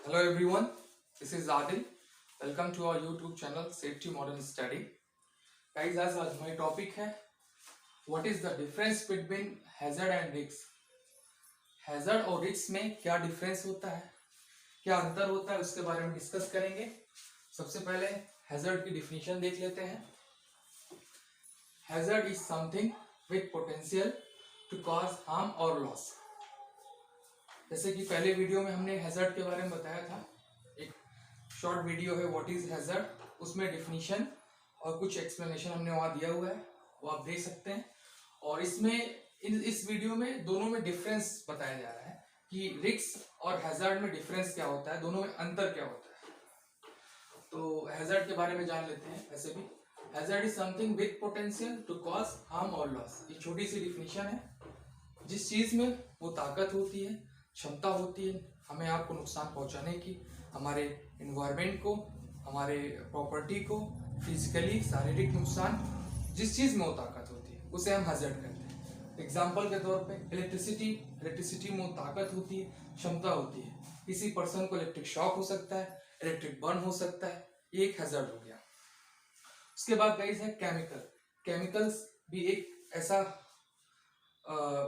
Hello everyone, this is Adil. Welcome to our YouTube channel Safety Modern Study. Guys, आज हमारी topic है What is the difference between hazard and risk? Hazard और risk में क्या difference होता है, क्या अंतर होता है, उसके बारे में डिस्कस करेंगे। सबसे पहले हैजर्ड की डिफिनेशन देख लेते हैं। Hazard is something with potential to cause harm और लॉस। जैसे कि पहले वीडियो में हमने हैजर्ड के बारे में बताया था, एक शॉर्ट वीडियो है व्हाट इज हैजर्ड, उसमें डिफिनीशन और कुछ एक्सप्लेनेशन हमने वहाँ दिया हुआ है, वो आप देख सकते हैं। और इसमें इस वीडियो में दोनों में डिफरेंस बताया जा रहा है कि रिस्क और हैजर्ड में डिफरेंस क्या होता है, दोनों में अंतर क्या होता है। तो हैजर्ड के बारे में जान लेते हैं। वैसे भी hazard is something with potential to cause harm और लॉस। ये छोटी सी डिफिनीशन है। जिस चीज में वो ताकत होती है, क्षमता होती है हमें आपको नुकसान पहुंचाने की, हमारे इन्वायरमेंट को, हमारे प्रॉपर्टी को, फिजिकली शारीरिक नुकसान, जिस चीज में वो ताकत होती है उसे हम हैजर्ड कहते हैं। एग्जाम्पल के तौर पे इलेक्ट्रिसिटी में वो ताकत होती है, क्षमता होती है। किसी पर्सन को इलेक्ट्रिक शॉक हो सकता है, इलेक्ट्रिक बर्न हो सकता है, ये एक हैजर्ड हो गया। उसके बाद गाइस है केमिकल्स भी एक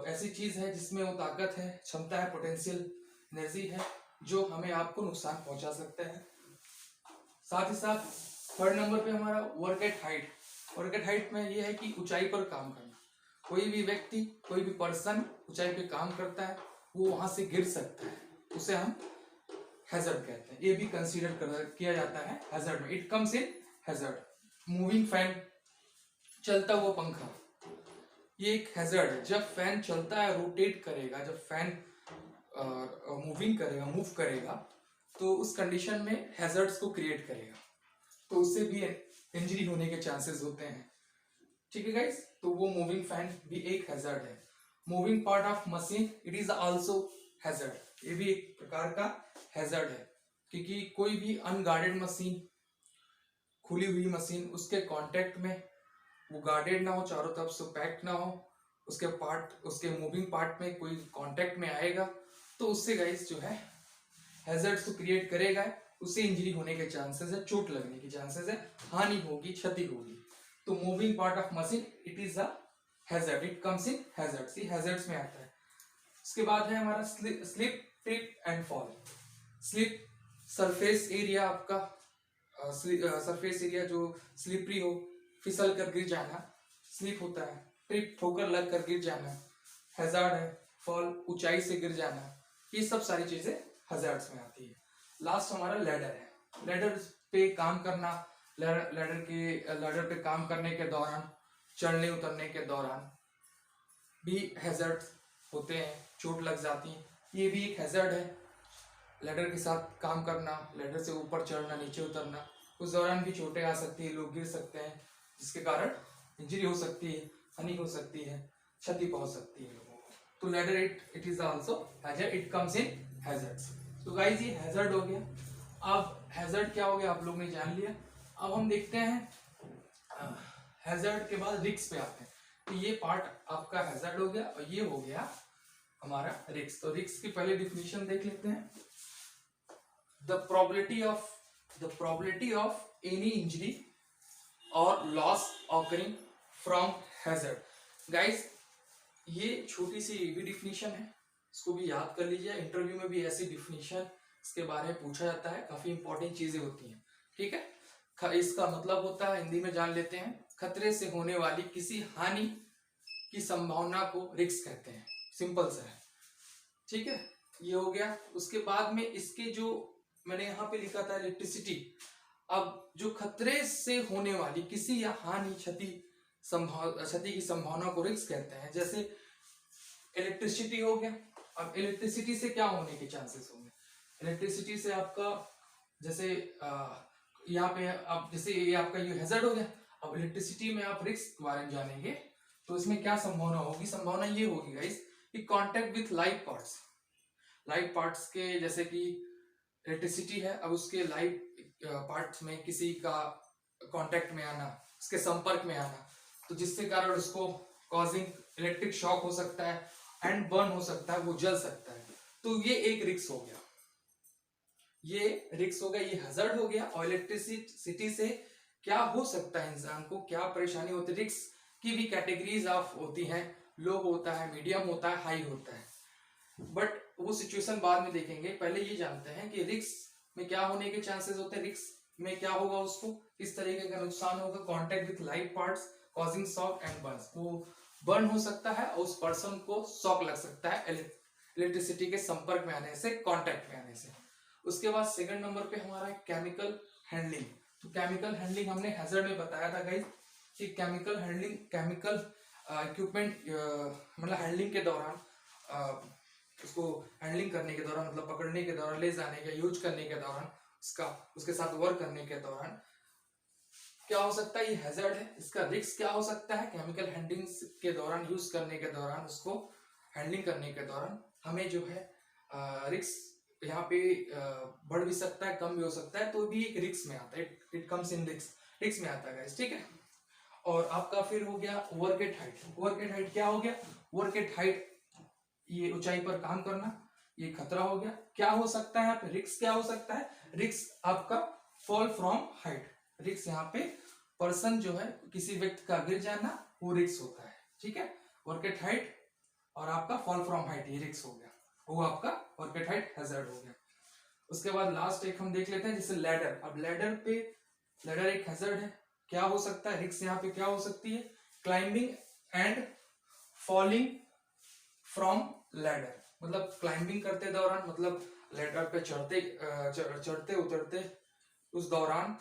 ऐसी चीज है जिसमें वो ताकत है, क्षमता है, पोटेंशियल एनर्जी है जो हमें आपको नुकसान पहुंचा सकता है। साथ ही साथ थर्ड नंबर पे हमारा वर्क एट हाइट में ये है कि ऊंचाई पर काम करना। कोई भी व्यक्ति, कोई भी पर्सन ऊंचाई पे काम करता है, वो वहां से गिर सकता है, उसे हम हैजर्ड कहते हैं। ये भी कंसीडर किया जाता है हैजर्ड में, it comes in hazard. Moving fan, चलता हुआ पंखा, ये एक हैजर्ड है। जब फैन चलता है, रोटेट करेगा, जब फैन मूव करेगा तो उस कंडीशन में हैजर्ड्स को क्रिएट करेगा, तो उससे भी इंजरी होने के चांसेस होते हैं। ठीक है गाइस, तो वो मूविंग फैन भी एक हैजर्ड है। Moving part of machine, it is also hazard. ये भी एक प्रकार का हैजर्ड है, क्योंकि कोई भी अनगार्डेड मशीन, खुली हुई मशीन, उसके कांटेक्ट में वो गार्डेड ना हो, चारों तरफ से पैक्ड ना हो, उसके मूविंग पार्ट में कोई कांटेक्ट में आएगा तो उससे गाइस जो है हैजर्ड्स को क्रिएट करेगा, उससे इंजरी होने के चांसेस है, चोट लगने के चांसेस है, हानि होगी, क्षति होगी। तो moving part of machine it is a hazard, it comes in hazards, ये हैजर्ड्स में आता है। उसके बाद है हमारा slip, trip and fall. Slip surface area, आपका सरफेस एरिया जो स्लिपरी हो, फिसल कर गिर जाना, स्लिप होता है। ट्रिप, ठोकर लग कर गिर जाना, हैजर्ड है। फॉल, ऊंचाई से गिर जाना, ये सब सारी चीजें हैजर्ड्स में आती है। लास्ट हमारा लैडर है। लैडर पे काम करना, लैडर पे काम करने के दौरान, चढ़ने उतरने के दौरान भी हैजर्ड्स होते हैं, चोट लग जाती है, ये भी एक हैजर्ड है। लैडर के साथ काम करना, लैडर से ऊपर चढ़ना, नीचे उतरना, उस दौरान भी चोटें आ सकती है, लोग गिर सकते हैं, जिसके कारण इंजरी हो सकती है, हानि हो सकती है, क्षति पहुंच सकती है लोगों को। तो ladder it is also hazard, it comes in hazards. तो गाइस ये हैजर्ड हो गया। अब हैजर्ड क्या हो गया आप लोग ने जान लिया। अब हम देखते हैं हैजर्ड के बाद रिस्क पे आते हैं। तो ये पार्ट आपका हैजर्ड हो गया और ये हो गया हमारा रिस्क। तो रिस्क की पहले डिफिनीशन देख लेते हैं। The probability of any injury or loss occurring from hazard. Guys, ये छोटी सी भी डिफिनीशन है, इसको भी याद कर लीजिए। इंटरव्यू में भी ऐसी डिफिनीशन इसके बारे में पूछा जाता है, काफी इंपॉर्टेंट चीजें होती हैं। ठीक है, इसका मतलब होता है, हिंदी में जान लेते हैं, खतरे से होने वाली किसी हानि की संभावना को रिस्क कहते हैं। सिंपल सा है, ठीक है, ये हो गया। उसके बाद में इसके जो मैंने यहाँ पे लिखा था इलेक्ट्रिसिटी, अब जो खतरे से होने वाली किसी या हानि, क्षति की संभावना को रिस्क कहते हैं। जैसे इलेक्ट्रिसिटी हो गया। अब इलेक्ट्रिसिटी से क्या होने के चांसेस होंगे? इलेक्ट्रिसिटी से आपका जैसे यहाँ पे अब जैसे ये आपका ये हैजर्ड हो गया। अब इलेक्ट्रिसिटी में आप रिस्क के बारे में जानेंगे तो इसमें क्या संभावना होगी? संभावना ये होगी गाइस कि कांटेक्ट विथ लाइव पार्ट्स के, जैसे कि इलेक्ट्रिसिटी है, अब उसके लाइव पार्ट्स में किसी का कांटेक्ट में आना, उसके संपर्क में आना, तो जिसके कारण उसको कॉजिंग इलेक्ट्रिक शॉक हो सकता है एंड बर्न हो सकता है, वो जल सकता है। तो ये एक रिस्क हो गया, ये रिक्स हो गया, ये हैजर्ड हो गया। और इलेक्ट्रिसिटी से क्या हो सकता है, इंसान को क्या परेशानी होती है। रिक्स की भी कैटेगरीज ऑफ होती हैं, लो होता है, मीडियम होता है, हाई होता है, बट वो सिचुएशन बाद में देखेंगे। पहले ये जानते हैं कि रिक्स में क्या होने के चांसेस होते हैं, रिक्स में क्या होगा, उसको किस तरीके का नुकसान होगा। Contact with live parts causing shock and Burns, वो बर्न हो सकता है और उस पर्सन को शॉक लग सकता है इलेक्ट्रिसिटी के संपर्क में आने से, कांटेक्ट में आने से। उसके बाद सेकंड नंबर पे हमारा है केमिकल हैंडलिंग। तो केमिकल हैंडलिंग हमने हैजर्ड में बताया था गाइस कि केमिकल हैंडलिंग, केमिकल इक्विपमेंट मतलब हैंडलिंग के दौरान, उसको हैंडलिंग करने के दौरान, मतलब पकड़ने के दौरान, ले जाने के, यूज करने के दौरान, उसके साथ वर्क करने के दौरान क्या हो सकता है, ये हैजर्ड है। इसका रिस्क क्या हो सकता है, केमिकल हैंडलिंग के दौरान, यूज करने के दौरान, उसको हैंडलिंग करने के दौरान हमें जो है रिस्क यहाँ पे बढ़ भी सकता है, कम भी हो सकता है, तो भी एक रिस्क में आता है, इट कम्स इन रिस्क में आता है, ठीक है। और आपका फिर हो गया ओवरकेट हाइट। ओवरकेट हाइट क्या हो गया, ओवरकेट हाइट ये ऊंचाई पर काम करना, ये खतरा हो गया। क्या हो सकता है यहाँ पे रिस्क, क्या हो सकता है रिस्क, आपका फॉल फ्रॉम हाइट। रिस्क यहाँ पे पर्सन जो है, किसी व्यक्ति का गिर जाना, वो रिस्क होता है, ठीक है। वर्केट हाइट और आपका फॉल फ्रॉम हाइट, ये रिस्क हो गया, वो आपका वर्केट हाइट हैजर्ड हो गया। उसके बाद लास्ट एक हम देख लेते हैं जैसे लैडर। अब लैडर एक हैजर्ड है। क्या हो सकता है रिस्क यहाँ पे, क्या हो सकती है, climbing and falling from ladder, मतलब क्लाइंबिंग करते दौरान, मतलब लैडर पे चढ़ते उतरते उस दौरान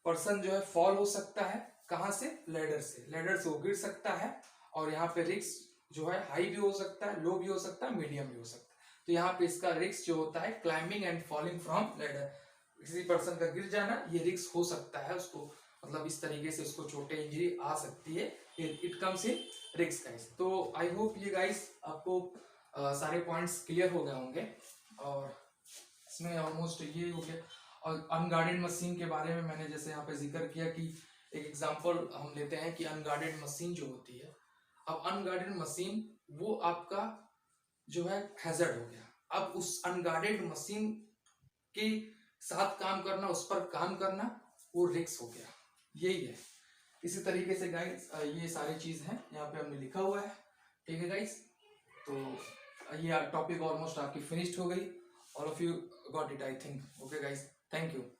पर्सन जो है फॉल हो सकता है। कहां से, लैडर से वो गिर सकता है। और यहाँ पे रिस्क जो है हाई भी हो सकता है, लो भी हो सकता है, मीडियम भी हो सकता है। तो यहाँ पे इसका रिस्क जो होता है climbing and falling from ladder, किसी पर्सन का गिर जाना, ये रिस्क हो सकता है उसको, मतलब इस तरीके से उसको चोटें, इंजरी आ सकती है, it comes in risk guys. तो आई होप ये गाइस आपको सारे पॉइंट्स क्लियर हो गए होंगे। और इसमें ऑलमोस्ट ये हो गया। और अनगार्डेड मशीन के बारे में मैंने जैसे यहाँ पे जिक्र किया कि एक एग्जांपल हम लेते हैं कि अनगार्डेड मशीन जो होती है, अब अनगार्डेड मशीन वो आपका जो है हैजर्ड हो गया। अब उस अनगार्डेड मशीन के साथ काम करना, उस पर काम करना, वो रिस्क हो गया, यही है। इसी तरीके से गाइस ये सारी चीज हैं यहाँ पे हमने लिखा हुआ है, ठीक है गाइस। तो ये टॉपिक ऑलमोस्ट आपकी फिनिश्ड हो गई, all of you got it I think, okay guys, thank you.